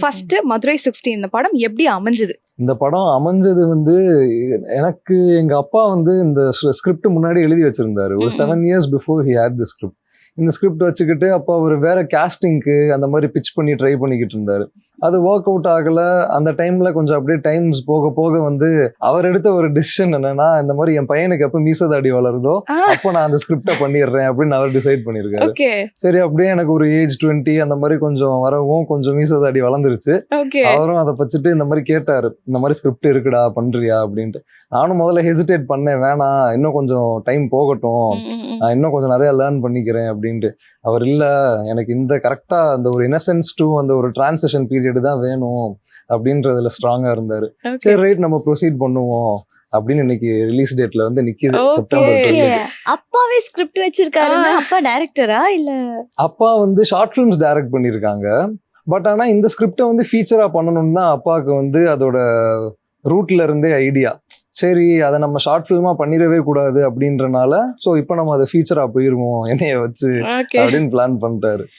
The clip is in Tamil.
ஃபர்ஸ்ட் மதுரை 60 இந்த படம் எப்படி அமைஞ்சது? இந்த படம் அமைஞ்சது வந்து எனக்கு எங்க அப்பா வந்து இந்த ஸ்கிரிப்ட் முன்னாடி எழுதி வச்சிருந்தாரு. ஒரு 7 years before he had the script. இந்த ஸ்கிரிப்ட் வச்சுக்கிட்டு அப்போ அவர் வேற கேஸ்டிங்க்கு அந்த மாதிரி பிச் பண்ணி ட்ரை பண்ணிக்கிட்டு இருந்தாரு. அது ஒர்க் அவுட் ஆகல. அந்த டைம்ல கொஞ்சம் அப்படியே டைம்ஸ் போக போக வந்து அவர் எடுத்த ஒரு டிசிஷன் என்னன்னா, இந்த மாதிரி என் பையனுக்கு எப்போ மீச தாடி வளருதோ அப்போ நான் அந்த ஸ்கிரிப்டை பண்ணிடுறேன் அப்படின்னு அவர் டிசைட் பண்ணியிருக்காரு. ஓகே சரி, அப்படியே எனக்கு ஒரு ஏஜ் 20 அந்த மாதிரி கொஞ்சம் வரவும் கொஞ்சம் மீச தாடி வளர்ந்துருச்சு. ஓகே அவரும் அதை பச்சுட்டு இந்த மாதிரி கேட்டாரு, இந்த மாதிரி ஸ்கிரிப்ட் இருக்குடா பண்றியா அப்படின்ட்டு. நானும் முதல்ல ஹெசிடேட் பண்ணேன், வேணாம் இன்னும் கொஞ்சம் டைம் போகட்டும், நான் இன்னும் கொஞ்சம் நிறைய லேர்ன் பண்ணிக்கிறேன் அப்படின்ட்டு. அவர் இல்ல, எனக்கு இந்த கரெக்டா அந்த ஒரு இன்னசென்ஸ் டு அந்த ஒரு டிரான்சிஷன் பீரியட் தான் வேணும் அப்படின்றதுல ஸ்ட்ராங்கா இருந்தாரு. சரி ரைட், நம்ம ப்ரொசீட் பண்ணுவோம் அப்படின்னு இன்னைக்கு ரிலீஸ் டேட்ல வந்து நிக்குது. செப்டம்பர் 20. அப்பாவே ஸ்கிரிப்ட் வச்சிருக்காருன்னா அப்பா டைரக்டரா இல்ல? அப்பா வந்து ஷார்ட் ஃபிலிம்ஸ் டைரக்ட் பண்ணியிருக்காங்க. பட் ஆனா இந்த ஸ்கிரிப்டை வந்து ஃபீச்சரா பண்ணணும்னு தான் அப்பாவுக்கு வந்து அதோட ரூட்ல இருந்தே ஐடியா. சரி, அதை நம்ம ஷார்ட் ஃபிலிமா பண்ணிடவே கூடாது அப்படின்றனால ஸோ இப்போ நம்ம அதை ஃபீச்சரா போயிருவோம் என்னைய வச்சு அப்படின்னு பிளான் பண்ணிட்டாரு.